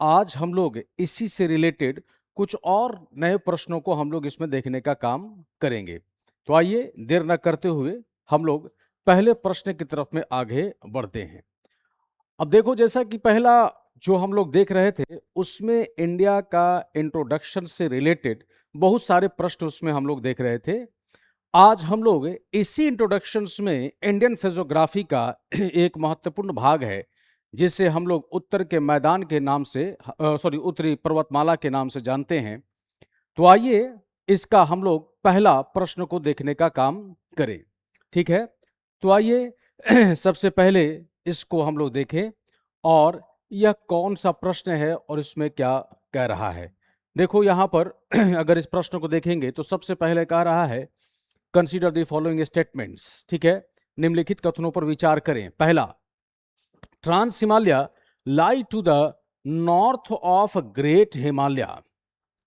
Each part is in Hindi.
आज हम लोग इसी से रिलेटेड कुछ और नए प्रश्नों को हम लोग इसमें देखने का काम करेंगे। तो आइए देर न करते हुए हम लोग पहले प्रश्न की तरफ में आगे बढ़ते हैं। अब देखो, जैसा कि पहला जो हम लोग देख रहे थे उसमें इंडिया का इंट्रोडक्शन से रिलेटेड बहुत सारे प्रश्न उसमें हम लोग देख रहे थे। आज हम लोग इसी इंट्रोडक्शंस में इंडियन फिजियोग्राफी का एक महत्वपूर्ण भाग है, जिसे हम लोग उत्तर के मैदान के नाम से उत्तरी पर्वतमाला के नाम से जानते हैं। तो आइए इसका हम लोग पहला प्रश्न को देखने का काम करें। ठीक है, तो आइए सबसे पहले इसको हम लोग देखें और यह कौन सा प्रश्न है और इसमें क्या कह रहा है। देखो यहाँ पर अगर इस प्रश्न को देखेंगे तो सबसे पहले कह रहा है कंसीडर द फॉलोइंग स्टेटमेंट्स। ठीक है, निम्नलिखित कथनों पर विचार करें। पहला, trans Himalaya lie to the north of great Himalaya.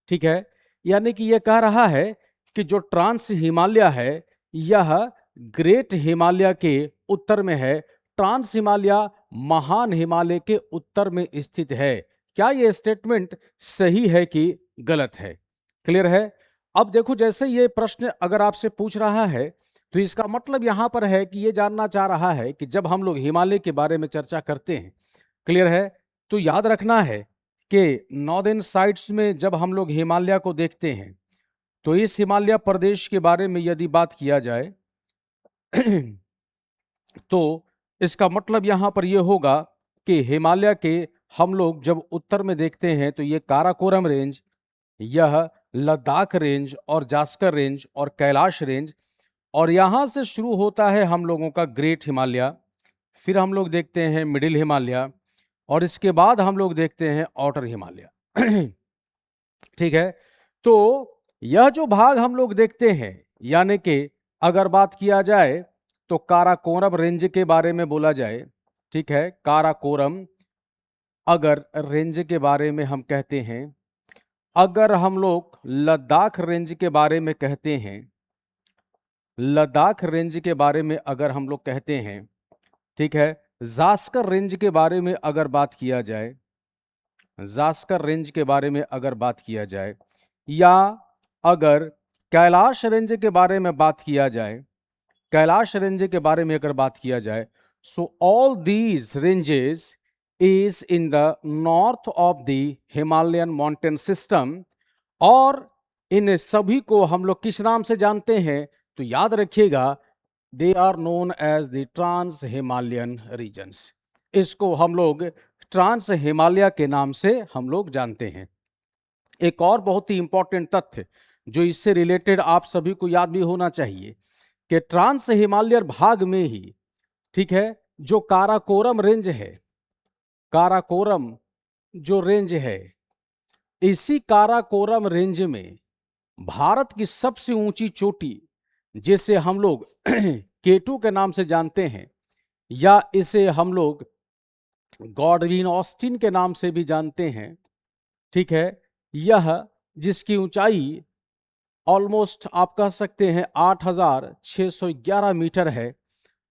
ठीक है, यानी कि यह कह रहा है कि जो ट्रांस हिमालय है यह ग्रेट हिमालय के उत्तर में है। ट्रांस हिमालय महान हिमालय के उत्तर में स्थित है। क्या यह स्टेटमेंट सही है कि गलत है? क्लियर है? अब देखो, जैसे ये प्रश्न अगर आपसे पूछ रहा है तो इसका मतलब यहां पर है कि ये जानना चाह रहा है कि जब हम लोग हिमालय के बारे में चर्चा करते हैं, क्लियर है, तो याद रखना है कि नॉर्दर्न साइड्स में जब हम लोग हिमालय को देखते हैं तो इस हिमालय प्रदेश के बारे में यदि बात किया जाए तो इसका मतलब यहां पर यह होगा कि हिमालय के हम लोग जब उत्तर में देखते हैं तो ये काराकोरम रेंज, यह लद्दाख रेंज और जास्कर रेंज और कैलाश रेंज, और यहां से शुरू होता है हम लोगों का ग्रेट हिमालय, फिर हम लोग देखते हैं मिडिल हिमालय और इसके बाद हम लोग देखते हैं आउटर हिमालय। ठीक है, तो यह जो भाग हम लोग देखते हैं, यानी कि अगर बात किया जाए तो काराकोरम रेंज के बारे में बोला जाए, ठीक है, काराकोरम अगर रेंज के बारे में हम कहते हैं, अगर हम लोग लद्दाख रेंज के बारे में कहते हैं, लद्दाख रेंज के बारे में अगर हम लोग कहते हैं, ठीक है, जास्कर रेंज के बारे में अगर बात किया जाए, जास्कर रेंज के बारे में अगर बात किया जाए, या अगर कैलाश रेंज के बारे में बात किया जाए, कैलाश रेंज के बारे में अगर बात किया जाए, so all these ranges is in the north of the Himalayan mountain system, और इन सभी को हम लोग किस नाम से जानते हैं? तो याद रखिएगा, they are known as the trans Himalayan regions. इसको हम लोग ट्रांस हिमालय के नाम से हम लोग जानते हैं। एक और बहुत ही इंपॉर्टेंट तथ्य जो इससे रिलेटेड आप सभी को याद भी होना चाहिए कि ट्रांस हिमालय भाग में ही, ठीक है, जो काराकोरम रेंज है, काराकोरम जो रेंज है, इसी काराकोरम रेंज में भारत की सबसे ऊंची चोटी, जिसे हम लोग केटू के नाम से जानते हैं, या इसे हम लोग गॉडविन ऑस्टिन के नाम से भी जानते हैं, ठीक है, यह जिसकी ऊंचाई ऑलमोस्ट आप कह सकते हैं 8,611 मीटर है।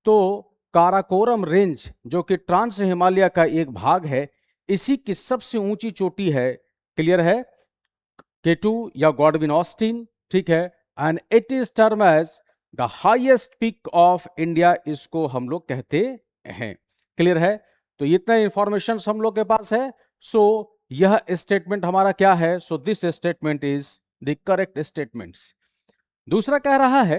तो काराकोरम रेंज जो कि ट्रांस हिमालय का एक भाग है, इसी की सबसे ऊंची चोटी है, क्लियर है, केटू या गॉडविन ऑस्टिन, ठीक है, and it is term as the highest peak of India, इसको हम लोग कहते हैं। क्लियर है? तो इतना इंफॉर्मेशन हम लोग के पास है। सो यह स्टेटमेंट हमारा क्या है? So this statement is the correct statements. दूसरा कह रहा है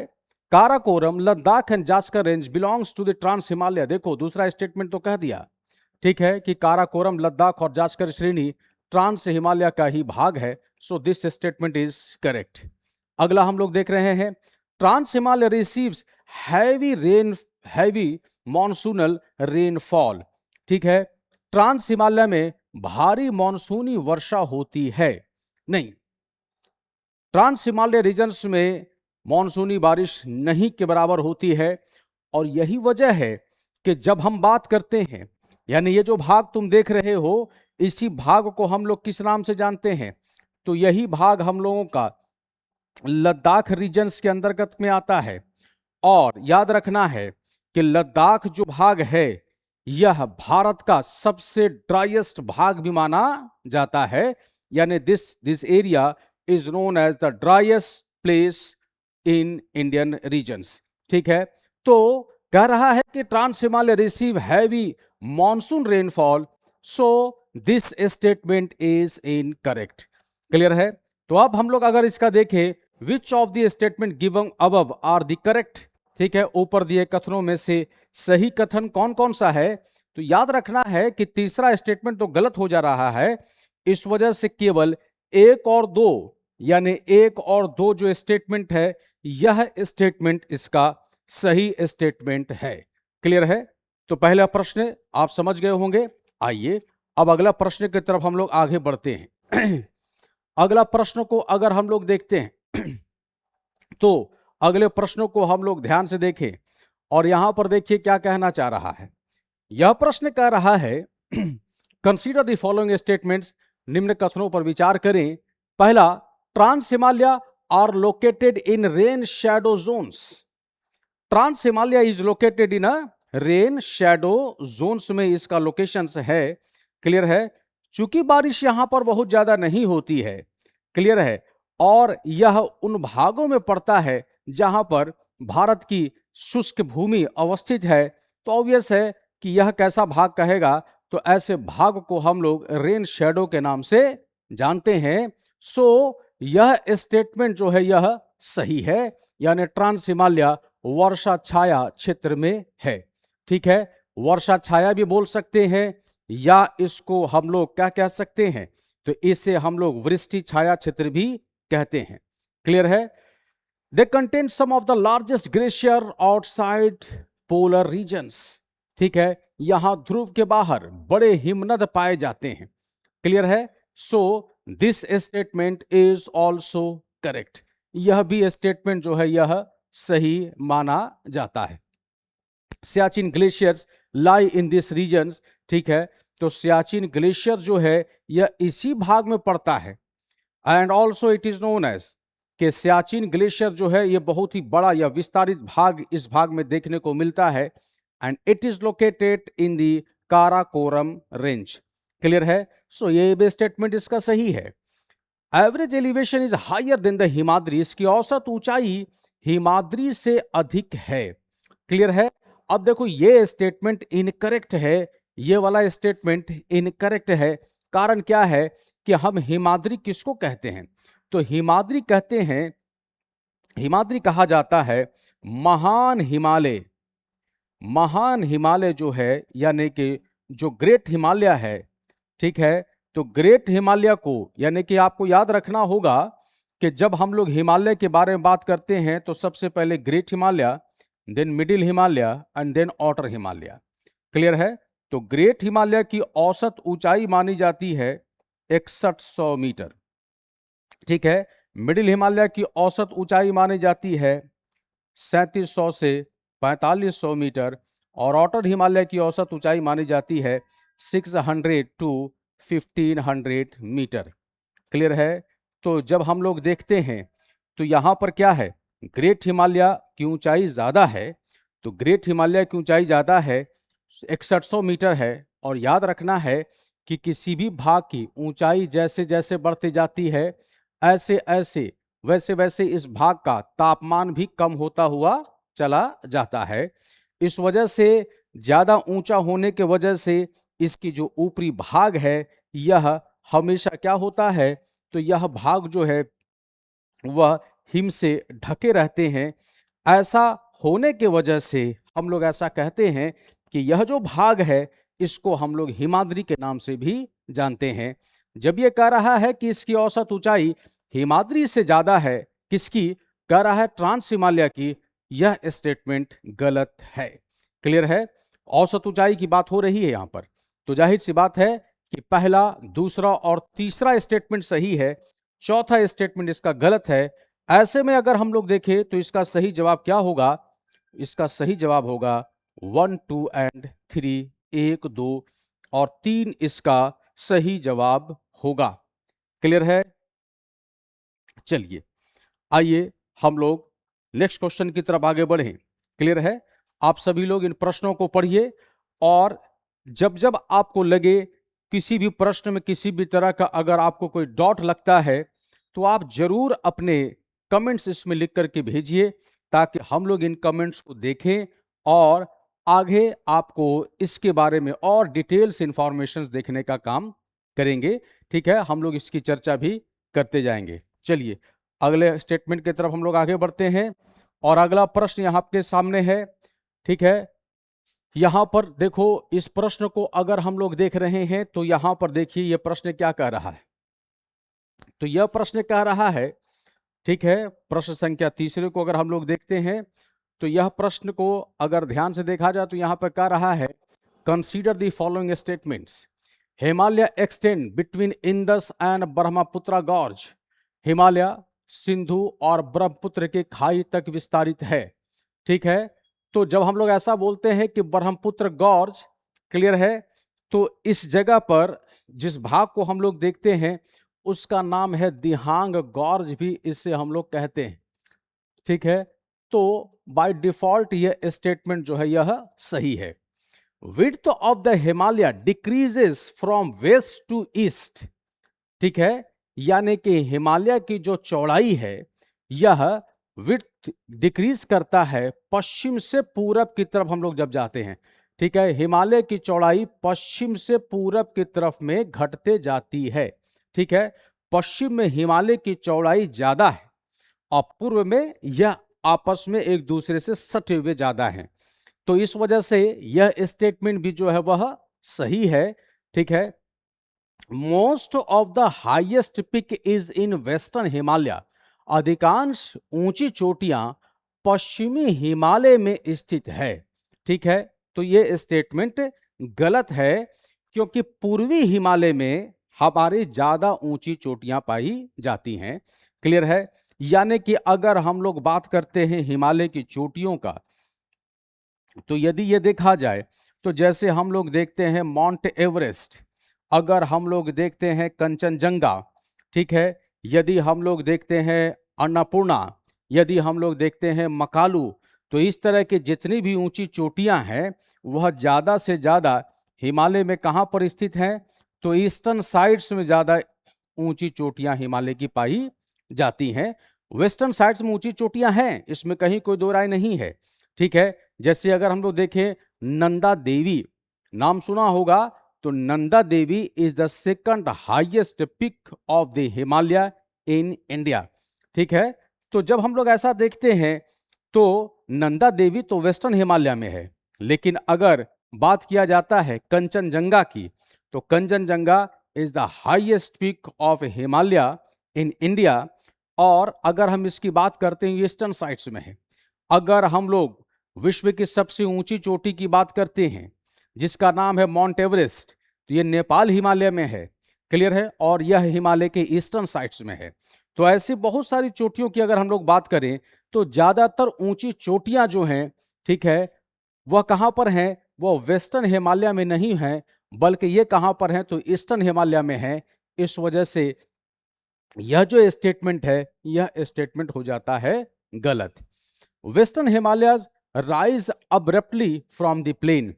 Karakoram, Ladakh and Zaskar range belongs to the trans Himalaya. देखो, दूसरा स्टेटमेंट तो कह दिया, ठीक है, कि काराकोरम, लद्दाख और जास्कर श्रेणी ट्रांस हिमालय का ही भाग है। So this statement is correct. अगला हम लोग देख रहे हैं, trans Himalaya receives heavy monsoonal rainfall. ठीक है, ट्रांस हिमालय में भारी मॉनसूनी वर्षा होती है। नहीं, ट्रांस हिमालय रीजन्स में मॉनसूनी बारिश नहीं के बराबर होती है, और यही वजह है कि जब हम बात करते हैं, यानी ये जो भाग तुम देख रहे हो, इसी भाग को हम लोग किस नाम से जानते हैं? तो यही भाग हम लोगों का लद्दाख रीजन्स के अंतर्गत में आता है। और याद रखना है कि लद्दाख जो भाग है यह भारत का सबसे ड्राइएस्ट भाग भी माना जाता है, यानी this area is known as the driest place in Indian regions. ठीक है, तो कह रहा है कि trans Himalaya receive heavy monsoon rainfall, so this statement is incorrect. Clear है, तो अब हम लोग अगर इसका देखें, which of the statement given above are the correct. ठीक है, ऊपर दिए कथनों में से सही कथन कौन कौन सा है, तो याद रखना है कि तीसरा स्टेटमेंट तो गलत हो जा रहा है, इस वजह से केवल एक और दो, यानी एक और दो जो स्टेटमेंट है, यह स्टेटमेंट इसका सही स्टेटमेंट है। क्लियर है, तो पहला प्रश्न आप समझ गए होंगे। आइए अब अगला प्रश्न की तरफ हम लोग आगे बढ़ते हैं। अगला प्रश्न को अगर हम लोग देखते हैं तो अगले प्रश्नों को हम लोग ध्यान से देखें, और यहां पर देखिए क्या कहना चाह रहा है। यह प्रश्न कह रहा है कंसीडर द फॉलोइंग स्टेटमेंट्स, निम्न कथनों पर विचार करें। पहला, trans Himalaya are located in rain shadow zones. Trans Himalaya is located in rain shadow zones में इसका लोकेशन है। क्लियर है, चूंकि बारिश यहां पर बहुत ज्यादा नहीं होती है। क्लियर है, और यह उन भागों में पड़ता है जहां पर भारत की शुष्क भूमि अवस्थित है, तो ऑब्वियस है कि यह कैसा भाग कहेगा, तो ऐसे भाग को हम लोग रेन शैडो के नाम से जानते हैं। सो यह स्टेटमेंट जो है यह सही है, यानी ट्रांस हिमालय वर्षा छाया क्षेत्र में है। ठीक है, वर्षा छाया भी बोल सकते हैं, या इसको हम लोग क्या कह सकते हैं, तो इसे हम लोग वृष्टि छाया क्षेत्र भी कहते हैं। क्लियर है, they contain some of the largest glacier outside polar regions. ठीक है, यहां ध्रुव के बाहर बड़े हिमनद पाए जाते हैं। क्लियर है, so this statement is also correct. यह भी स्टेटमेंट जो है यह सही माना जाता है। Siachen glaciers lie in this regions. ठीक है, तो सियाचिन ग्लेशियर जो है यह इसी भाग में पड़ता है, and also it is known as कि सियाचिन ग्लेशियर जो है यह बहुत ही बड़ा या विस्तारित भाग इस भाग में देखने को मिलता है, and it is located in the Karakoram range. Clear है, सो ये भी स्टेटमेंट इसका सही है। Average elevation is higher than the Himadri, इसकी औसत ऊंचाई हिमाद्री से अधिक है। क्लियर है, अब देखो ये स्टेटमेंट इनकरेक्ट है, ये वाला स्टेटमेंट इनकरेक्ट है। कारण क्या है कि हम हिमाद्री किसको कहते हैं, तो हिमाद्री कहते हैं, हिमाद्री कहा जाता है महान हिमालय। महान हिमालय जो है, यानी कि जो ग्रेट हिमालय है। ठीक है, तो ग्रेट हिमालय को, यानी कि आपको याद रखना होगा कि जब हम लोग हिमालय के बारे में बात करते हैं तो सबसे पहले great Himalaya, then middle Himalaya and then outer Himalaya. Clear है, तो ग्रेट हिमालय की औसत ऊंचाई मानी जाती है 6100 मीटर। ठीक है, मिडिल हिमालय की औसत ऊंचाई मानी जाती है 3700 से 4500 मीटर, और आउटर हिमालय की औसत ऊंचाई मानी जाती है 600 टू 1500 मीटर। क्लियर है, तो जब हम लोग देखते हैं तो यहां पर क्या है, ग्रेट हिमालय की ऊंचाई ज्यादा है, तो ग्रेट हिमालय की ऊंचाई ज्यादा है 6100 मीटर है, और याद रखना है कि किसी भी भाग की ऊंचाई जैसे जैसे बढ़ती जाती है ऐसे ऐसे वैसे वैसे इस भाग का तापमान भी कम होता हुआ चला जाता है। इस वजह से ज्यादा ऊंचा होने के वजह से इसकी जो ऊपरी भाग है यह हमेशा क्या होता है, तो यह भाग जो है वह हिम से ढके रहते हैं। ऐसा होने के वजह से हम लोग ऐसा कहते हैं कि यह जो भाग है इसको हम लोग हिमाद्री के नाम से भी जानते हैं। जब ये कह रहा है कि इसकी औसत ऊंचाई हिमाद्री से ज्यादा है, किसकी कह रहा है, ट्रांस हिमालय की, यह स्टेटमेंट गलत है। क्लियर है, औसत ऊंचाई की बात हो रही है यहां पर, तो जाहिर सी बात है कि पहला, दूसरा और तीसरा स्टेटमेंट सही है, चौथा स्टेटमेंट इसका गलत है। ऐसे में अगर हम लोग देखें तो इसका सही जवाब क्या होगा, इसका सही जवाब होगा 1, 2 एंड 3, 1, 2 और 3 इसका सही जवाब होगा। क्लियर है, चलिए आइए हम लोग नेक्स्ट क्वेश्चन की तरफ आगे बढ़ें। क्लियर है, आप सभी लोग इन प्रश्नों को पढ़िए और जब जब आपको लगे किसी भी प्रश्न में किसी भी तरह का अगर आपको कोई डाउट लगता है तो आप जरूर अपने कमेंट्स इसमें लिख करके भेजिए, ताकि हम लोग इन कमेंट्स को देखें और आगे आपको इसके बारे में और डिटेल्स इंफॉर्मेशन देखने का काम करेंगे। ठीक है, हम लोग इसकी चर्चा भी करते जाएंगे। चलिए अगले स्टेटमेंट की तरफ हम लोग आगे बढ़ते हैं और अगला प्रश्न यहाँ आपके सामने है। ठीक है, यहां पर देखो, इस प्रश्न को अगर हम लोग देख रहे हैं तो यहां पर देखिए यह प्रश्न क्या कह रहा है। तो यह प्रश्न कह रहा है, ठीक है, प्रश्न संख्या तीसरे को अगर हम लोग देखते हैं तो यह प्रश्न को अगर ध्यान से देखा जाए तो यहां पर कह रहा है, consider the following statements. Himalaya extend between Indus and Brahmaputra gorge. Himalaya Sindhu और ब्रह्मपुत्र के खाई तक विस्तारित है। ठीक है, तो जब हम लोग ऐसा बोलते हैं कि ब्रह्मपुत्र गॉर्ज, क्लियर है, तो इस जगह पर जिस भाग को हम लोग देखते हैं उसका नाम है दिहांग गॉर्ज, भी इसे हम लोग कहते हैं। ठीक है, तो बाय डिफॉल्ट यह स्टेटमेंट जो है यह सही है। Width of the Himalaya decreases from west to east. ठीक है, यानी कि हिमालय की जो चौड़ाई है यह विड्थ डिक्रीज करता है पश्चिम से पूरब की तरफ हम लोग जब जाते हैं। ठीक है, हिमालय की चौड़ाई पश्चिम से पूरब की तरफ में घटते जाती है। ठीक है, पश्चिम में हिमालय की चौड़ाई ज्यादा है और पूर्व में यह आपस में एक दूसरे से सटे हुए ज्यादा हैं। तो इस वजह से यह स्टेटमेंट भी जो है वह सही है। ठीक है, most of the highest peak is in western Himalaya. अधिकांश ऊंची चोटियां पश्चिमी हिमालय में स्थित है। ठीक है, तो यह स्टेटमेंट गलत है, क्योंकि पूर्वी हिमालय में हमारी ज्यादा ऊंची चोटियां पाई जाती हैं। क्लियर है, यानी कि अगर हम लोग बात करते हैं हिमालय की चोटियों का, तो यदि ये देखा जाए तो जैसे हम लोग देखते हैं माउंट एवरेस्ट, अगर हम लोग देखते हैं कंचनजंगा, ठीक है, यदि हम लोग देखते हैं अन्नपूर्णा, यदि हम लोग देखते हैं मकालू, तो इस तरह के जितनी भी ऊंची चोटियां हैं वह ज्यादा से ज्यादा हिमालय में कहां पर स्थित हैं, तो ईस्टर्न साइड्स में ज्यादा ऊंची चोटियां हिमालय की पाई जाती हैं। वेस्टर्न साइड्स में ऊंची चोटियां हैं, इसमें कहीं कोई दो राय नहीं है। ठीक है, जैसे अगर हम लोग देखें नंदा देवी, नाम सुना होगा, तो Nanda Devi is the second highest peak of the Himalaya in India. ठीक है, तो जब हम लोग ऐसा देखते हैं तो नंदा देवी तो वेस्टर्न हिमालय में है, लेकिन अगर बात किया जाता है कंचनजंगा की, तो Kanchenjunga is the highest peak of Himalaya in India. और अगर हम इसकी बात करते हैं ईस्टर्न साइड्स में है। अगर हम लोग विश्व की सबसे ऊंची चोटी की बात करते हैं जिसका नाम है माउंट एवरेस्ट, तो यह नेपाल हिमालय में है। क्लियर है, और यह हिमालय के ईस्टर्न साइड्स में है। तो ऐसी बहुत सारी चोटियों की अगर हम लोग बात करें तो ज्यादातर ऊंची चोटियां जो हैं, ठीक है, वह कहां पर हैं, वह वेस्टर्न हिमालय में नहीं है, बल्कि ये कहां पर हैं, तो ईस्टर्न हिमालय में है। इस वजह से यह जो स्टेटमेंट है यह स्टेटमेंट हो जाता है गलत। Western Himalaya rise abruptly from the plain.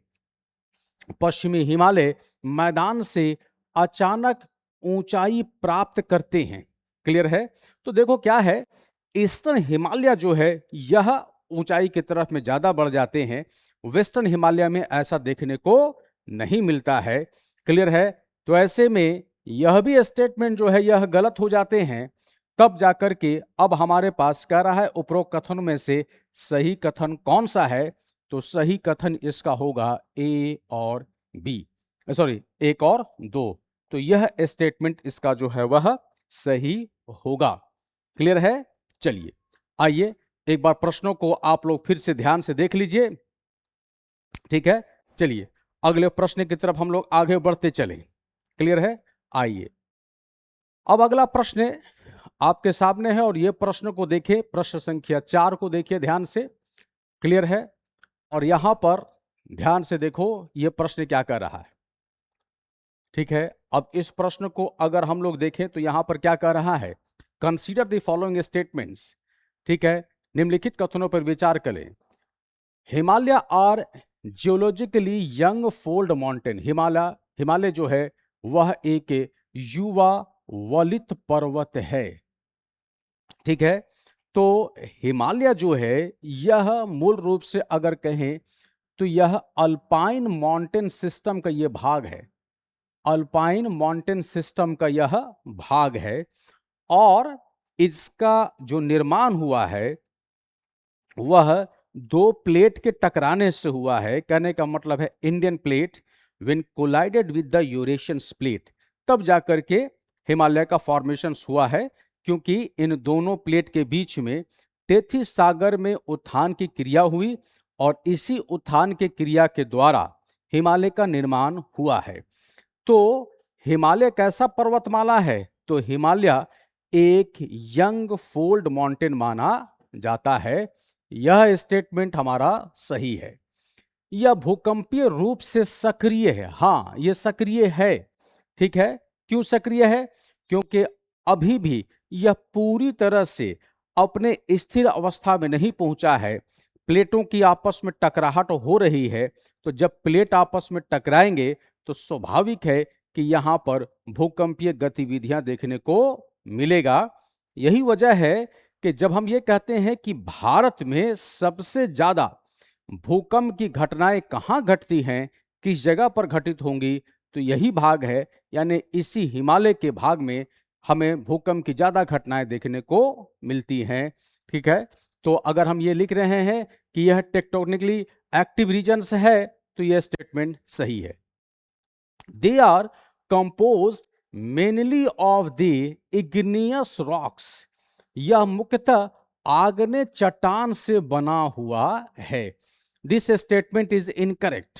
पश्चिमी हिमालय मैदान से अचानक ऊंचाई प्राप्त करते हैं। क्लियर है, तो देखो क्या है, ईस्टर्न हिमालय जो है यह ऊंचाई की तरफ में ज्यादा बढ़ जाते हैं, वेस्टर्न हिमालय में ऐसा देखने को नहीं मिलता है। क्लियर है, तो ऐसे में यह भी स्टेटमेंट जो है यह गलत हो जाते हैं। तब जाकर के अब हमारे पास कह रहा है उपरोक्त कथन में से सही कथन कौन सा है, तो सही कथन इसका होगा ए और बी, सॉरी एक और दो। तो यह स्टेटमेंट इसका जो है वह सही होगा। क्लियर है, चलिए आइए एक बार प्रश्नों को आप लोग फिर से ध्यान से देख लीजिए। ठीक है, चलिए अगले प्रश्न की तरफ हम लोग आगे बढ़ते चले। क्लियर है, आइए अब अगला प्रश्न आपके सामने है और यह प्रश्न को देखिए, प्रश्न संख्या 4 को देखिए ध्यान से। क्लियर है, और यहां पर ध्यान से देखो यह प्रश्न क्या कह रहा है। ठीक है, अब इस प्रश्न को अगर हम लोग देखें तो यहां पर क्या कह रहा है, कंसीडर द फॉलोइंग स्टेटमेंट्स। ठीक है, निम्नलिखित कथनों पर विचार करें। Himalaya are geologically young fold mountain, Himalaya Himalaya जो है वह एक युवा वलित पर्वत है। ठीक है, तो हिमालय जो है यह मूल रूप से अगर कहें तो यह अल्पाइन माउंटेन सिस्टम का यह भाग है। अल्पाइन माउंटेन सिस्टम का यह भाग है और इसका जो निर्माण हुआ है वह दो प्लेट के टकराने से हुआ है। कहने का मतलब है Indian plate when collided with the Eurasian plate, तब जाकर के हिमालय का फॉर्मेशन हुआ है, क्योंकि इन दोनों प्लेट के बीच में टेथी सागर में उत्थान की क्रिया हुई और इसी उत्थान के क्रिया के द्वारा हिमालय का निर्माण हुआ है। तो हिमालय कैसा पर्वतमाला है? तो हिमालय एक यंग फोल्ड माउंटेन माना जाता है। यह स्टेटमेंट हमारा सही है। यह भूकंपीय रूप से सक्रिय है। हां, यह सक्रिय है। ठीक है, क्यों सक्रिय है? क्योंकि अभी भी यह पूरी तरह से अपने स्थिर अवस्था में नहीं पहुंचा है। प्लेटों की आपस में टकराहट हो रही है, तो जब प्लेट आपस में टकराएंगे तो स्वाभाविक है कि यहां पर भूकंपीय गतिविधियां देखने को मिलेगा। यही वजह है कि जब हम ये कहते हैं कि भारत में सबसे ज्यादा भूकंप की घटनाएं कहां घटती हैं, किस जगह पर घटित होंगी, तो यही भाग है, यानी इसी हिमालय के भाग में हमें भूकंप की ज्यादा घटनाएं देखने को मिलती हैं। ठीक है, तो अगर हम ये लिख रहे हैं कि यह टेक्टोनिकली एक्टिव रीजन्स है तो यह स्टेटमेंट सही है। They are compose mainly of the igneous rocks, यह मुख्यतः आग्नेय चट्टान से बना हुआ है। दिस स्टेटमेंट इज इनकरेक्ट,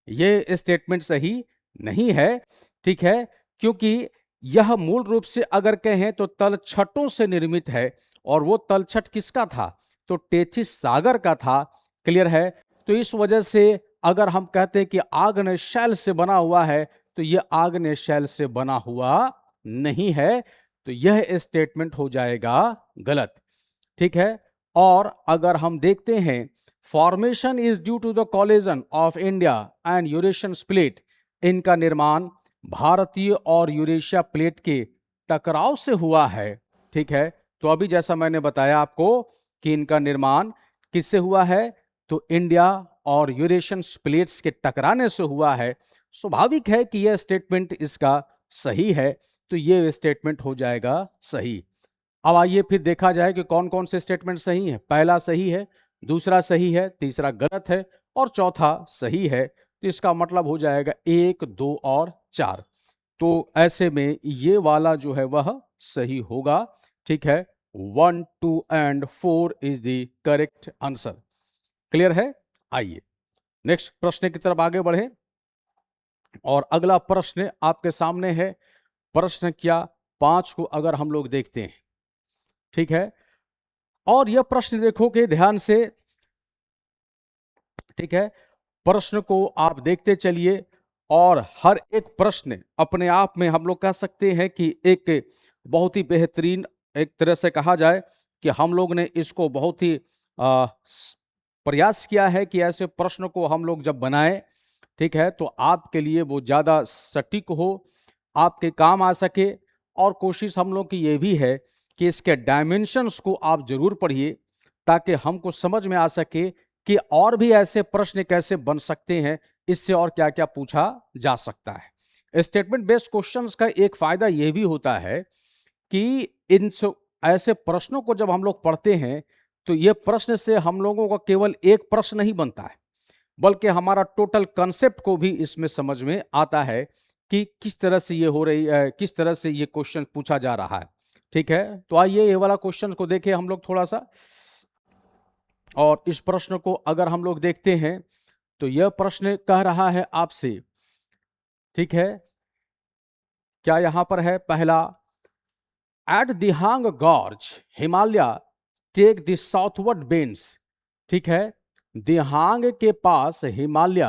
यह स्टेटमेंट सही नहीं है। ठीक है, क्योंकि यह मूल रूप से अगर कहें तो तलछटों से निर्मित है, और वो तलछट किसका था? तो टेथिस सागर का था। क्लियर है? तो इस वजह से अगर हम कहते हैं कि आग्नेय शैल से बना हुआ है, तो यह आग्नेय शैल से बना हुआ नहीं है, तो यह स्टेटमेंट हो जाएगा गलत। ठीक है, और अगर हम देखते हैं formation is due to the collision of India and Eurasian plate, इनका निर्माण भारतीय और यूरेशिया प्लेट के टकराव से हुआ है। ठीक है, तो अभी जैसा मैंने बताया आपको कि इनका निर्माण किससे हुआ है, तो इंडिया और यूरेशियन प्लेट्स के टकराने से हुआ है। स्वाभाविक है कि यह स्टेटमेंट इसका सही है, तो यह स्टेटमेंट हो जाएगा सही। अब आइए फिर देखा जाए कि कौन कौन से स्टेटमेंट सही है। पहला सही है, दूसरा सही है, तीसरा गलत है और चौथा सही है। तो इसका मतलब हो जाएगा 1, 2 और 4। तो ऐसे में ये वाला जो है वह सही होगा। ठीक है, 1, 2 and 4 is the correct answer. Clear है? आइए नेक्स्ट प्रश्न की तरफ आगे बढ़े, और अगला प्रश्न आपके सामने है। प्रश्न क्या 5 को अगर हम लोग देखते हैं, ठीक है, और यह प्रश्न देखोगे ध्यान से। ठीक है, प्रश्न को आप देखते चलिए, और हर एक प्रश्न अपने आप में हम लोग कह सकते हैं कि एक बहुत ही बेहतरीन, एक तरह से कहा जाए कि हम लोग ने इसको बहुत ही प्रयास किया है कि ऐसे प्रश्न को हम लोग जब बनाएं, ठीक है, तो आपके लिए वो ज़्यादा सटीक हो, आपके काम आ सके। और कोशिश हम लोग की ये भी है कि इसके डायमेंशंस को आप जरूर पढ़िए, ताकि हमको समझ में आ सके कि और भी ऐसे प्रश्न कैसे बन सकते हैं, इससे और क्या क्या पूछा जा सकता है। स्टेटमेंट बेस्ड क्वेश्चंस का एक फायदा यह भी होता है कि इन ऐसे प्रश्नों को जब हम लोग पढ़ते हैं, तो यह प्रश्न से हम लोगों का केवल एक प्रश्न नहीं बनता है, बल्कि हमारा टोटल कंसेप्ट को भी इसमें समझ में आता है कि किस तरह से ये हो रही है, किस तरह से ये क्वेश्चन पूछा जा रहा है। ठीक है, तो आइए ये वाला क्वेश्चन को देखें हम लोग थोड़ा सा। और इस प्रश्न को अगर हम लोग देखते हैं, तो यह प्रश्न कह रहा है आपसे, ठीक है, क्या यहां पर है पहला, at Dihang gorge Himalaya take the southward bends. ठीक है, दिहांग के पास हिमालय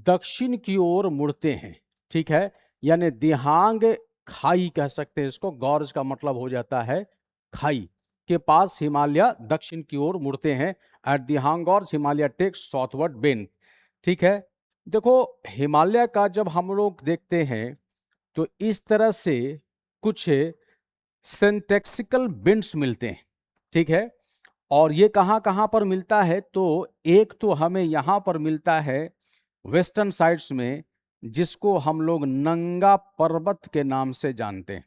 दक्षिण की ओर मुड़ते हैं। ठीक है, यानी दिहांग खाई कह सकते हैं इसको, गॉर्ज का मतलब हो जाता है खाई के पास हिमालय दक्षिण की ओर मुड़ते हैं। At Dihang gorge Himalaya takes southward bend. ठीक है। देखो, हिमालय का जब हम लोग देखते हैं तो इस तरह से कुछ सिंटैक्सिकल बिट्स मिलते हैं, ठीक है। और ये कहाँ कहाँ पर मिलता है, तो एक तो हमें यहां पर मिलता है वेस्टर्न साइड्स में, जिसको हम लोग नंगा पर्वत के नाम से जानते हैं,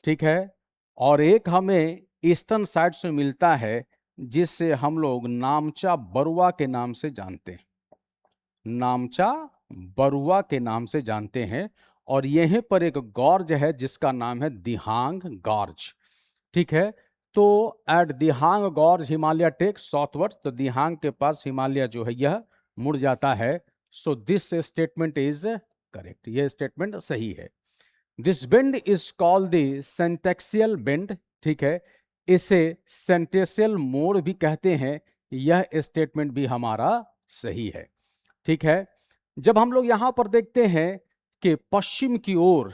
ठीक है। और एक हमें ईस्टर्न साइड्स में मिलता है, जिससे हम लोग नामचा बरुआ के नाम से जानते हैं, नामचा बरुआ के नाम से जानते हैं। और यहीं पर एक गॉर्ज है जिसका नाम है दिहांग गॉर्ज, ठीक है। तो eight Dihang gorge Himalaya take southwards, तो दिहांग के पास हिमालय जो है यह मुड़ जाता है। So this statement is correct, यह स्टेटमेंट सही है। This bend is called the syntaxial bend, ठीक है। इसे सेंटेक्सियल मोड़ भी कहते हैं। यह स्टेटमेंट भी हमारा सही है, ठीक है। जब हम लोग यहां पर देखते हैं कि पश्चिम की ओर,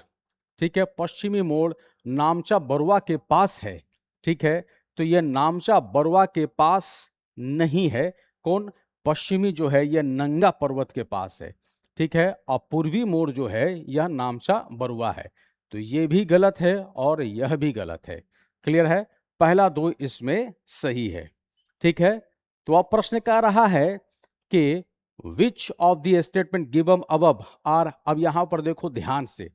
ठीक है, पश्चिमी मोड़ नामचा बरुआ के पास है, ठीक है। तो यह नामचा बरुआ के पास नहीं है। कौन? पश्चिमी जो है यह नंगा पर्वत के पास है, ठीक है। और पूर्वी मोड़ जो है यह नामचा बरुआ है। तो यह भी गलत है और यह भी गलत है। क्लियर है? पहला दो इसमें सही है, ठीक है। तो अब प्रश्न कह रहा है कि which of the statement given above are, अब यहां पर देखो ध्यान से,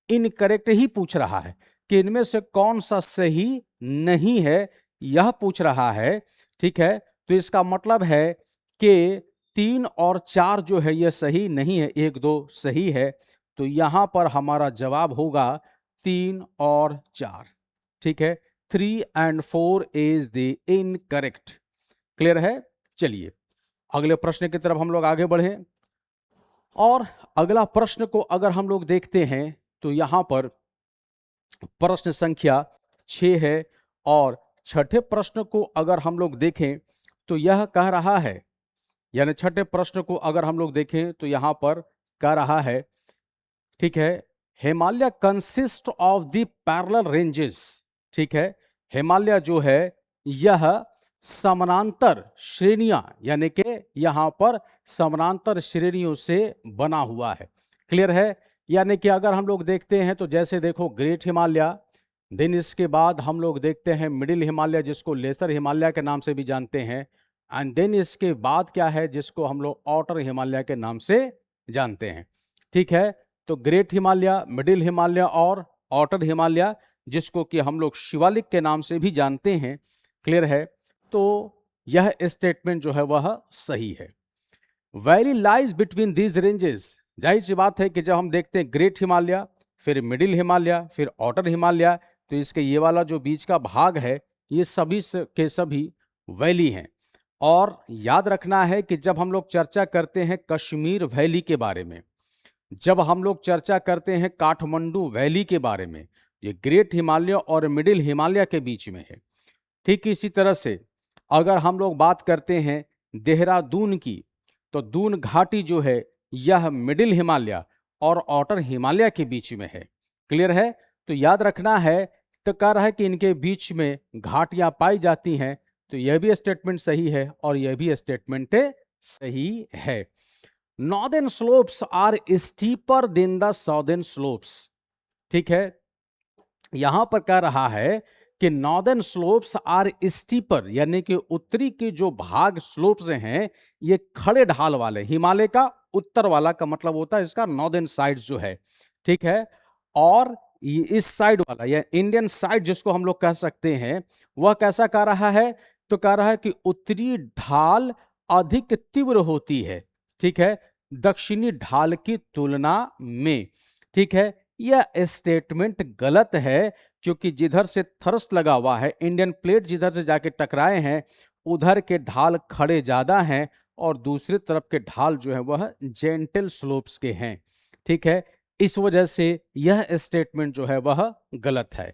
इनकरेक्ट ही पूछ रहा है कि इनमें से कौन सा सही नहीं है, यह पूछ रहा है, ठीक है। तो इसका मतलब है कि 3 और 4 जो है यह सही नहीं है, 1 2 सही है। तो यहां पर हमारा जवाब होगा 3 और 4, ठीक है। 3 and 4 is the incorrect. Clear है? चलिए अगले प्रश्न की तरफ हम लोग आगे बढ़े। और अगला प्रश्न को अगर हम लोग देखते हैं तो यहां पर प्रश्न संख्या 6 है। और छठे प्रश्न को अगर हम लोग देखें तो यह कह रहा है, यानी छठे प्रश्न को अगर हम लोग देखें तो यहां पर कह रहा है, ठीक है, Himalaya consist of the parallel ranges, ठीक है। हिमालय जो है यह समानांतर श्रेणियां, यानी कि यहां पर समानांतर श्रेणियों से बना हुआ है। क्लियर है? यानी कि अगर हम लोग देखते हैं तो जैसे देखो ग्रेट हिमालय, देन इसके बाद हम लोग देखते हैं मिडिल हिमालय जिसको लेसर हिमालय के नाम से भी जानते हैं, एंड देन इसके बाद क्या है जिसको हम लोग आउटर हिमालय के नाम से जानते हैं, ठीक है। तो ग्रेट हिमालय, मिडिल हिमालय और आउटर हिमालय, जिसको कि हम लोग शिवालिक के नाम से भी जानते हैं। क्लियर है? तो यह स्टेटमेंट जो है वह सही है। Valley lies between these ranges, जाहिर सी बात है कि जब हम देखते हैं ग्रेट हिमालय, फिर मिडिल हिमालय, फिर आउटर हिमालय, तो इसके ये वाला जो बीच का भाग है ये सभी के सभी वैली हैं। और याद रखना है कि जब हम लोग चर्चा करते हैं कश्मीर वैली के बारे में, जब हम लोग चर्चा करते हैं काठमांडू वैली के बारे में, ये ग्रेट हिमालय और मिडिल हिमालय के बीच में है। ठीक इसी तरह से अगर हम लोग बात करते हैं देहरादून की, तो दून घाटी जो है यह मिडिल हिमालय और आउटर हिमालय के बीच में है। क्लियर है? तो याद रखना है, तो कह रहा है कि इनके बीच में घाटियां पाई जाती हैं। तो यह भी स्टेटमेंट सही है और यह भी स्टेटमेंट सही है। Northern slopes are steeper than the southern slopes, ठीक है। यहां पर कह रहा है कि नॉर्दर्न स्लोप्स आर स्टीपर, यानी कि उत्तरी के जो भाग स्लोप्स हैं ये खड़े ढाल वाले, हिमालय का उत्तर वाला का मतलब होता है इसका नॉर्दर्न साइड जो है, ठीक है। और इस साइड वाला या इंडियन साइड जिसको हम लोग कह सकते हैं, वह कैसा कह रहा है, तो कह रहा है कि उत्तरी ढाल अधिक तीव्र होती है, ठीक है, दक्षिणी ढाल की तुलना में, ठीक है। यह स्टेटमेंट गलत है क्योंकि जिधर से थ्रस्ट लगा हुआ है, इंडियन प्लेट जिधर से जाके टकराए हैं, उधर के ढाल खड़े ज्यादा हैं और दूसरी तरफ के ढाल जो है वह जेंटल स्लोप्स के हैं, ठीक है। इस वजह से यह स्टेटमेंट जो है वह गलत है।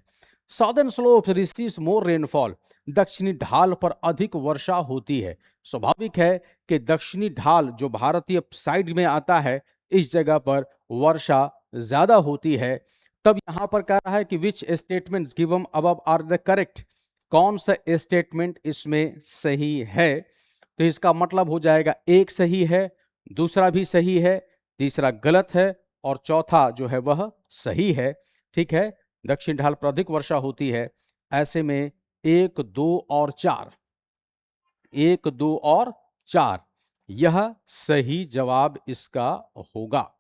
साउदर्न स्लोप्स रिसीव्स मोर रेनफॉल, दक्षिणी ढाल पर अधिक वर्षा होती है। स्वाभाविक है कि दक्षिणी ढाल जो भारतीय साइड में आता है इस जगह पर वर्षा ज्यादा होती है। तब यहां पर कह रहा है कि which statements given above are the correct, कौन सा स्टेटमेंट इसमें सही है। तो इसका मतलब हो जाएगा एक सही है, दूसरा भी सही है, तीसरा गलत है और चौथा जो है वह सही है। ठीक है, दक्षिण ढाल पर अधिक वर्षा होती है। ऐसे में 1, 2 और 4, 1, 2 और 4 यह सही जवाब इसका होगा।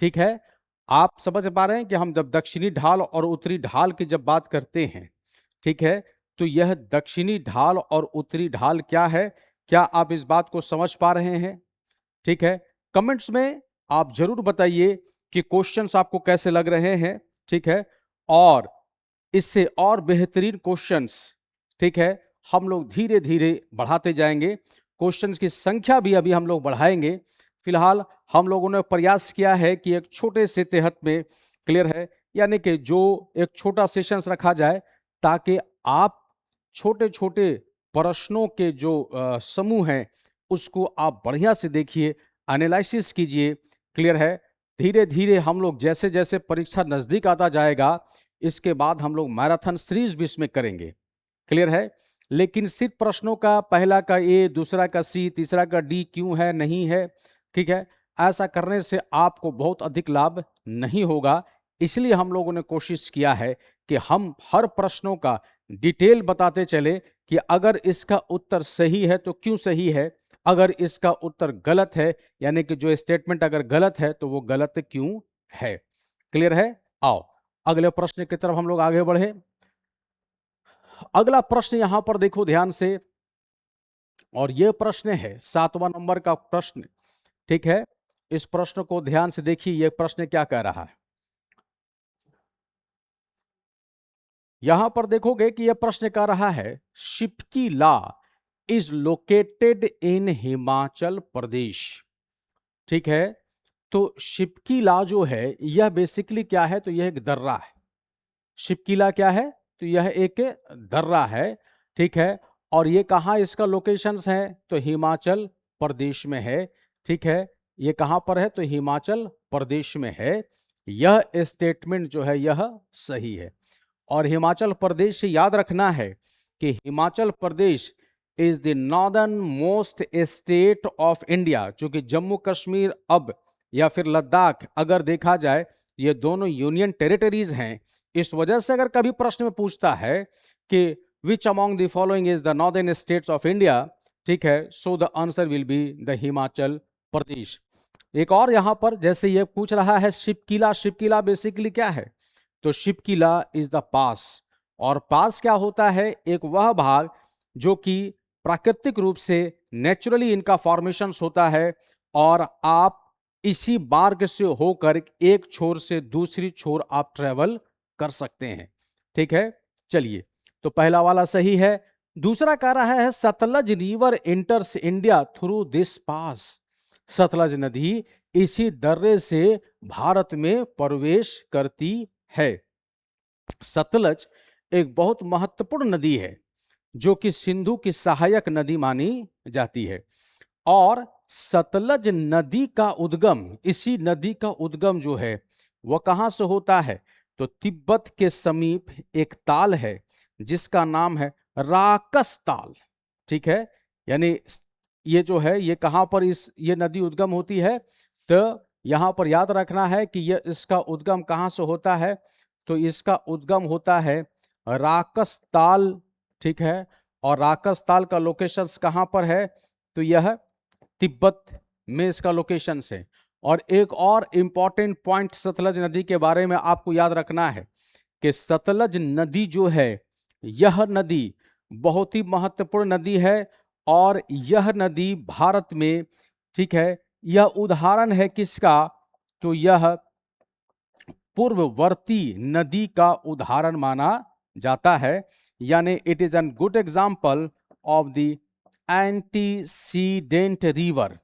ठीक है, आप समझ पा रहे हैं कि हम जब दक्षिणी ढाल और उत्तरी ढाल की जब बात करते हैं, ठीक है, तो यह दक्षिणी ढाल और उत्तरी ढाल क्या है, क्या आप इस बात को समझ पा रहे हैं? ठीक है, कमेंट्स में आप जरूर बताइए कि क्वेश्चंस आपको कैसे लग रहे हैं। ठीक है, और इससे और बेहतरीन क्वेश्चंस, ठीक है, हम लोग धीरे धीरे बढ़ाते जाएंगे। क्वेश्चंस की संख्या भी अभी हम लोग बढ़ाएंगे। फिलहाल हम लोगों ने प्रयास किया है कि एक छोटे से तहत में, क्लियर है, यानी कि जो एक छोटा सेशंस रखा जाए ताकि आप छोटे छोटे प्रश्नों के जो समूह हैं उसको आप बढ़िया से देखिए, एनालिसिस कीजिए। क्लियर है, धीरे धीरे हम लोग जैसे जैसे परीक्षा नजदीक आता जाएगा इसके बाद हम लोग मैराथन सीरीज भी इसमें करेंगे। क्लियर है, लेकिन सिर्फ प्रश्नों का पहला का ए, दूसरा का सी, तीसरा का डी क्यों है, नहीं है। ठीक है, ऐसा करने से आपको बहुत अधिक लाभ नहीं होगा। इसलिए हम लोगों ने कोशिश किया है कि हम हर प्रश्नों का डिटेल बताते चले कि अगर इसका उत्तर सही है तो क्यों सही है, अगर इसका उत्तर गलत है यानी कि जो स्टेटमेंट अगर गलत है तो वो गलत क्यों है। क्लियर है, आओ अगले प्रश्न की तरफ हम लोग आगे बढ़े। अगला प्रश्न यहां पर देखो ध्यान से, और यह प्रश्न है 7वां नंबर का प्रश्न। ठीक है, इस प्रश्न को ध्यान से देखिए, यह प्रश्न क्या कह रहा है। यहां पर देखोगे कि यह प्रश्न कह रहा है, शिपकीला इज लोकेटेड इन हिमाचल प्रदेश। ठीक है, तो शिपकीला जो है यह बेसिकली क्या है, तो यह एक दर्रा है। शिपकीला क्या है, तो यह एक दर्रा है। ठीक है, और ये कहाँ इसका लोकेशंस है, तो हिमाचल प्रदेश में है। ठीक है, ये कहाँ पर है, तो हिमाचल प्रदेश में है। यह स्टेटमेंट जो है यह सही है। और हिमाचल प्रदेश से याद रखना है कि Himachal Pradesh is the northern most state of India, चूंकि जम्मू कश्मीर अब या फिर लद्दाख अगर देखा जाए ये दोनों यूनियन टेरिटरीज हैं। इस वजह से अगर कभी प्रश्न में पूछता है कि which among the following is the northern states of India, ठीक है, so the answer will be the Himachal Pradesh. एक और यहां पर जैसे ये पूछ रहा है शिपकीला, शिपकीला बेसिकली क्या है, तो शिपकीला इज द पास। और पास क्या होता है, एक वह भाग जो कि प्राकृतिक रूप से नेचुरली इनका फॉर्मेशन होता है और आप इसी मार्ग से होकर एक छोर से दूसरी छोर आप ट्रेवल कर सकते हैं। ठीक है, चलिए, तो पहला वाला सही है। दूसरा कह रहा है Sutlej river enters India through this pass. Sutlej नदी इसी दर्रे से भारत में प्रवेश करती है। सतलज एक बहुत महत्वपूर्ण नदी है जो कि सिंधु की सहायक नदी मानी जाती है। और सतलज नदी का उद्गम, इसी नदी का उद्गम जो है वह कहां से होता है, तो तिब्बत के समीप एक ताल है जिसका नाम है राकस ताल। ठीक है, यानी ये जो है ये कहां पर ये नदी उद्गम होती है, तो यहां पर याद रखना है कि ये इसका उद्गम कहां से होता है, तो इसका उद्गम होता है राकस ताल। ठीक है, और राकस ताल का लोकेशन कहां पर है, तो यह तिब्बत में इसका लोकेशन है। और एक और इंपॉर्टेंट पॉइंट सतलज नदी के बारे में आपको याद रखना है कि सतलज नदी जो है यह नदी बहुत ही महत्वपूर्ण नदी है। और यह नदी भारत में, ठीक है, यह उदाहरण है किसका, तो यह पूर्ववर्ती नदी का उदाहरण माना जाता है। यानी it is an good example of the antecedent river.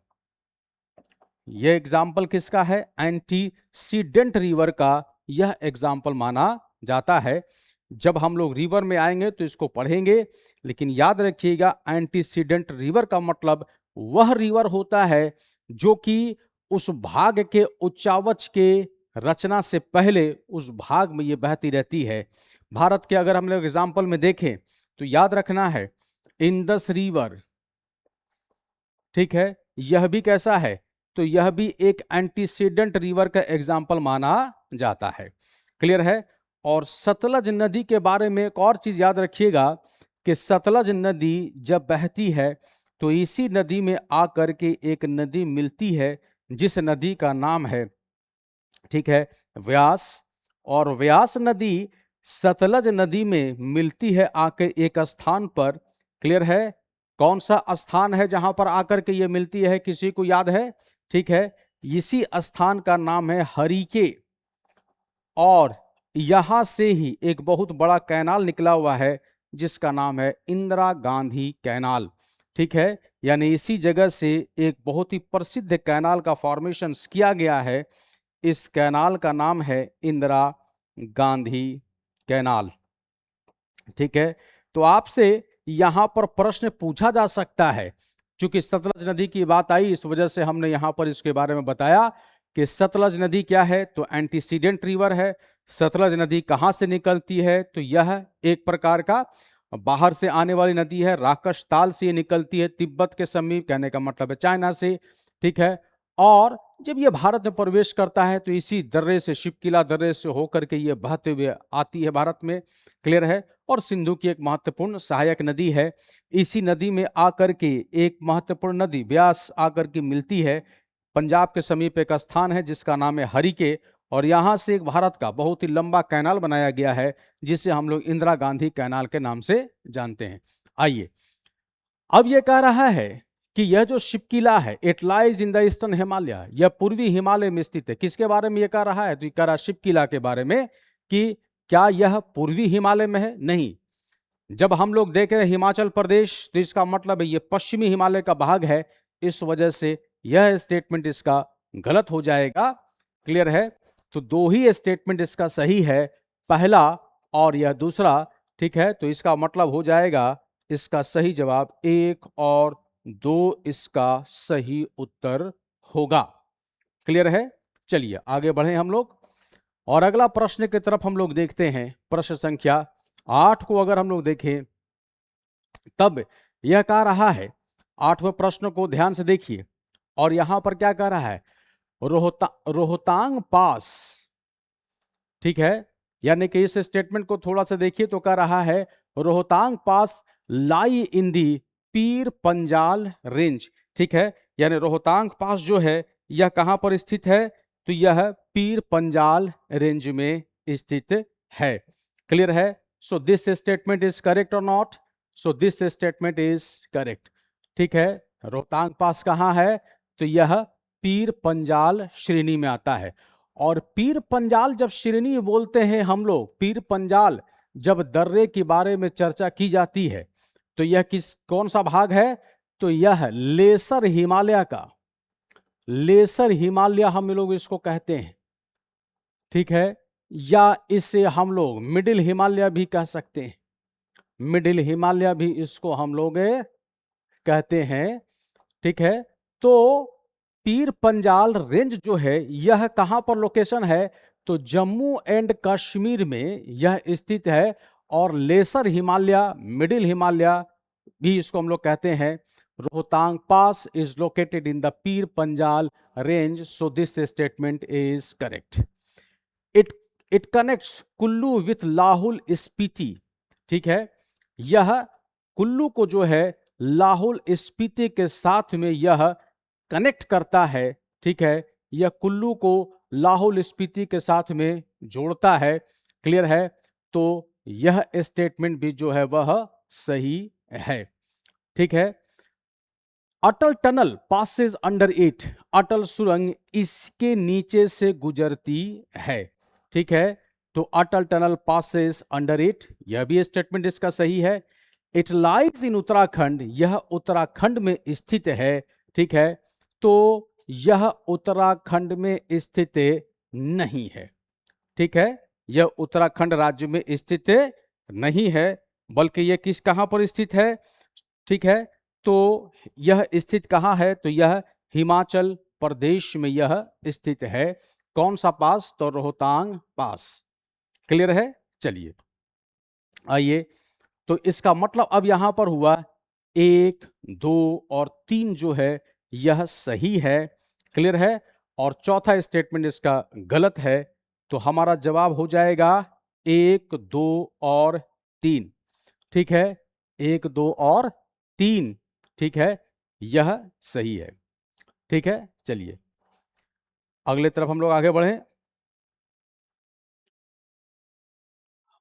यह एग्जाम्पल किसका है, एंटीसीडेंट रिवर का यह एग्जाम्पल माना जाता है। जब हम लोग रिवर में आएंगे तो इसको पढ़ेंगे, लेकिन याद रखिएगा एंटीसीडेंट रिवर का मतलब वह रिवर होता है जो कि उस भाग के उच्चावच के रचना से पहले उस भाग में ये बहती रहती है। भारत के अगर हम लोग एग्जाम्पल में देखें तो याद रखना है इंडस रिवर, ठीक है, यह भी कैसा है, तो यह भी एक एंटीसीडेंट रिवर का एग्जाम्पल माना जाता है। क्लियर है। और सतलज नदी के बारे में एक और चीज याद रखिएगा कि सतलज नदी जब बहती है तो इसी नदी में आकर के एक नदी मिलती है जिस नदी का नाम है, ठीक है, व्यास। और व्यास नदी सतलज नदी में मिलती है आके एक स्थान पर। क्लियर है। कौन सा स्थान है जहां पर आकर के ये मिलती है, किसी को याद है? ठीक है, इसी स्थान का नाम है हरिके। और यहां से ही एक बहुत बड़ा कैनाल निकला हुआ है जिसका नाम है इंदिरा गांधी कैनाल। ठीक है, यानी इसी जगह से एक बहुत ही प्रसिद्ध कैनाल का फॉर्मेशन किया गया है। इस कैनाल का नाम है इंदिरा गांधी कैनाल। ठीक है, तो आपसे यहां पर प्रश्न पूछा जा सकता है, क्योंकि सतलज नदी की बात आई इस वजह से हमने यहां पर इसके बारे में बताया कि सतलज नदी क्या है, तो एंटीसीडेंट रिवर है। सतलज नदी कहां से निकलती है, तो यह एक प्रकार का बाहर से आने वाली नदी है। राकश ताल से ये निकलती है, तिब्बत के समीप, कहने का मतलब है चाइना से। ठीक है, और जब ये भारत में प्रवेश करता है तो इसी दर्रे से, शिवकिला दर्रे से होकर के ये बहते हुए आती है भारत में। क्लियर है। और सिंधु की एक महत्वपूर्ण सहायक नदी है। इसी नदी में आकर के एक महत्वपूर्ण नदी व्यास आकर के मिलती है। पंजाब के समीप एक स्थान है जिसका नाम है हरिके, और यहां से एक भारत का बहुत ही लंबा कैनाल बनाया गया है जिसे हम लोग इंदिरा गांधी कैनाल के नाम से जानते हैं। आइए, अब यह कह रहा है कि यह जो शिवकिला है, it lies in the eastern Himalaya, यह पूर्वी हिमालय में स्थित है। किसके बारे में यह कह रहा है, तो यह कह रहा है शिवकिला के बारे में कि क्या यह पूर्वी हिमालय में है? नहीं। जब हम लोग देख रहे हैं हिमाचल प्रदेश, तो इसका मतलब है यह पश्चिमी हिमालय का भाग है। इस वजह से यह स्टेटमेंट इसका गलत हो जाएगा। क्लियर है। तो दो ही स्टेटमेंट इसका सही है, पहला और यह दूसरा। ठीक है, तो इसका मतलब हो जाएगा इसका सही जवाब 1 और 2 इसका सही उत्तर होगा। क्लियर है। चलिए आगे बढ़े हम लोग, और अगला प्रश्न की तरफ हम लोग देखते हैं। प्रश्न संख्या 8 को अगर हम लोग देखें तब यह कह रहा है, 8वें प्रश्न को ध्यान से देखिए, और यहां पर क्या कह रहा है, रोहतांग पास। ठीक है, यानी कि इस स्टेटमेंट को थोड़ा सा देखिए तो कह रहा है रोहतांग पास लाई इन दी पीर पंजाल रेंज। ठीक है, यानी रोहतांग पास जो है यह कहां पर स्थित है, तो यह पीर पंजाल रेंज में स्थित है। क्लियर है। So this statement is correct और not? So this statement is correct. ठीक है, रोहतांग पास कहां है, तो यह पीर पंजाल श्रेणी में आता है। और पीर पंजाल जब श्रेणी बोलते हैं हम लोग, पीर पंजाल जब दर्रे के बारे में चर्चा की जाती है, तो यह कौन सा भाग है, तो यह लेसर हिमालय का, लेसर हिमालय हम लोग इसको कहते हैं। ठीक है, या इसे हम लोग मिडिल हिमालय भी कह सकते हैं। मिडिल हिमालय भी इसको हम लोग कहते हैं। ठीक है, तो पीर पंजाल रेंज जो है यह कहां पर लोकेशन है, तो जम्मू एंड कश्मीर में यह स्थित है। और लेसर हिमालय, मिडिल हिमालय भी इसको हम लोग कहते हैं। रोहतांग पास is located in the Pir Panjal range, so this statement is correct. It it connects Kullu with Lahaul Spiti. ठीक है, यह कुल्लू को जो है लाहौल स्पीति के साथ में यह कनेक्ट करता है। ठीक है, यह कुल्लू को लाहौल स्पीति के साथ में जोड़ता है। क्लियर है। तो यह स्टेटमेंट भी जो है वह सही है। ठीक है, अटल टनल पासेज अंडर इट, अटल सुरंग इसके नीचे से गुजरती है। ठीक है, तो अटल टनल पासेज अंडर इट, यह भी स्टेटमेंट इसका सही है। इट लाइज इन उत्तराखंड, यह उत्तराखंड में स्थित है। ठीक है, तो यह उत्तराखंड में स्थित नहीं है। ठीक है, यह उत्तराखंड राज्य में स्थित नहीं है, बल्कि यह कहां पर स्थित है। ठीक है, तो यह स्थित कहां है, तो यह हिमाचल प्रदेश में यह स्थित है। कौन सा पास, तो रोहतांग पास। क्लियर है। चलिए आइए, तो इसका मतलब अब यहां पर हुआ 1, 2 और 3 जो है यह सही है। क्लियर है। और चौथा स्टेटमेंट इसका गलत है। तो हमारा जवाब हो जाएगा 1, 2 और 3। ठीक है, 1, 2 और 3। ठीक है, यह सही है। ठीक है, चलिए अगले तरफ हम लोग आगे बढ़े।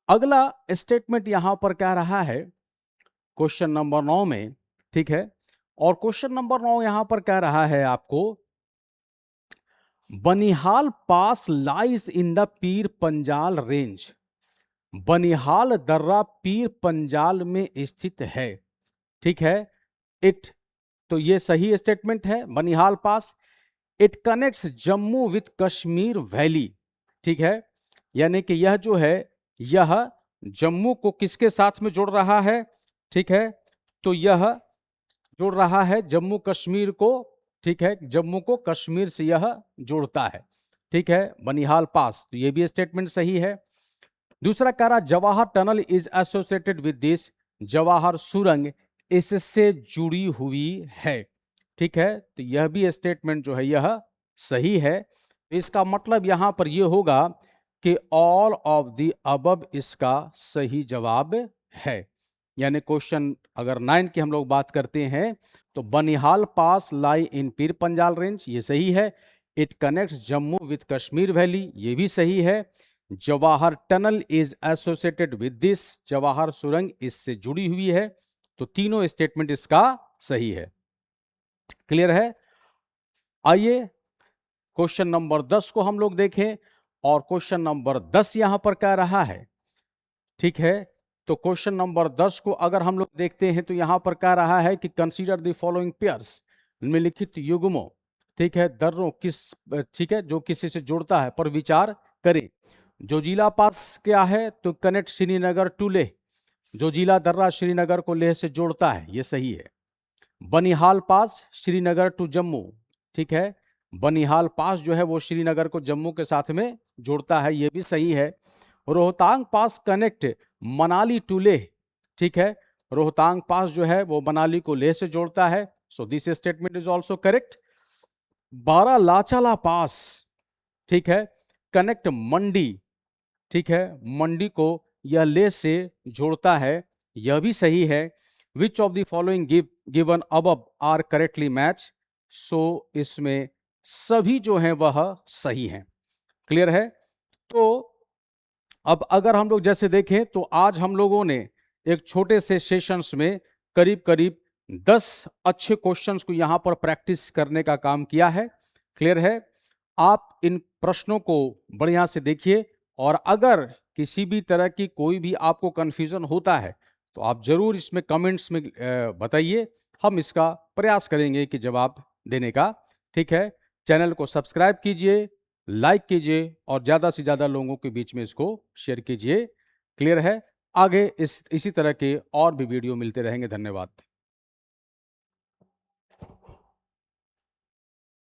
अगला स्टेटमेंट यहां पर क्या रहा है क्वेश्चन नंबर 9 में। ठीक है, और क्वेश्चन नंबर 9 यहां पर क्या रहा है आपको, बनिहाल पास lies in the Pir Panjal range. Banihal दर्रा पीर पंजाल में स्थित है। ठीक है, इट, तो ये सही स्टेटमेंट है। Banihal pass, it connects Jammu with Kashmir valley. ठीक है, यानी कि यह जो है यह जम्मू को किसके साथ में जोड़ रहा है। ठीक है, तो यह जोड़ रहा है जम्मू कश्मीर को। ठीक है, जम्मू को कश्मीर से यह जोड़ता है। ठीक है, बनिहाल पास, तो यह भी स्टेटमेंट सही है। दूसरा कह रहा Jawahar tunnel is associated with this. Jawahar सुरंग इससे जुड़ी हुई है। ठीक है, तो यह भी स्टेटमेंट जो है यह सही है। इसका मतलब यहां पर यह होगा कि ऑल ऑफ द अबव इसका सही जवाब है। यानी क्वेश्चन अगर 9 की हम लोग बात करते हैं तो बनिहाल पास लाई इन पीर पंजाल रेंज, ये सही है। It connects Jammu with Kashmir valley, ये भी सही है। Jawahar tunnel is associated with this, Jawahar सुरंग इससे जुड़ी हुई है। तो तीनों स्टेटमेंट इसका सही है। क्लियर है। आइए क्वेश्चन नंबर 10 को हम लोग देखें, और क्वेश्चन नंबर 10 यहां पर क्या रहा है। ठीक है, तो क्वेश्चन नंबर 10 को अगर हम लोग देखते हैं तो यहां पर क्या रहा है कि कंसीडर द फॉलोइंग पेयर्स, निम्नलिखित युग्मों। ठीक है, दर्रों किस, ठीक है, जो किसी से जोड़ता है पर विचार करें। जो जिला पास क्या है तो कनेक्ट श्रीनगर टू लेह। जो जिला दर्रा श्रीनगर को लेह से जोड़ता है, यह सही है। बनिहाल पास श्रीनगर टू जम्मू। ठीक है, बनिहाल पास जो है वो श्रीनगर को जम्मू के साथ में जोड़ता है, यह भी सही है। रोहतांग पास कनेक्ट मनाली टू लेह। ठीक है, रोहतांग पास जो है वो मनाली को लेह से जोड़ता है। So this statement is also correct. Baralachala pass, ठीक है, कनेक्ट मंडी। ठीक है, मंडी को यह लेह से जोड़ता है, यह भी सही है। Which of the following given above are correctly match. सो इसमें सभी जो हैं वह सही हैं। क्लियर है। तो अब अगर हम लोग जैसे देखें तो आज हम लोगों ने एक छोटे से सेशंस में करीब करीब 10 अच्छे क्वेश्चंस को यहां पर प्रैक्टिस करने का काम किया है। क्लियर है। आप इन प्रश्नों को बढ़िया से देखिए, और अगर किसी भी तरह की कोई भी आपको कंफ्यूजन होता है तो आप जरूर इसमें कमेंट्स में बताइए। हम इसका प्रयास करेंगे कि जवाब देने का। ठीक है, चैनल को सब्सक्राइब कीजिए, लाइक कीजिए, और ज़्यादा से ज़्यादा लोगों के बीच में इसको शेयर कीजिए। क्लियर है। आगे इसी तरह के और भी वीडियो मिलते रहेंगे। धन्यवाद।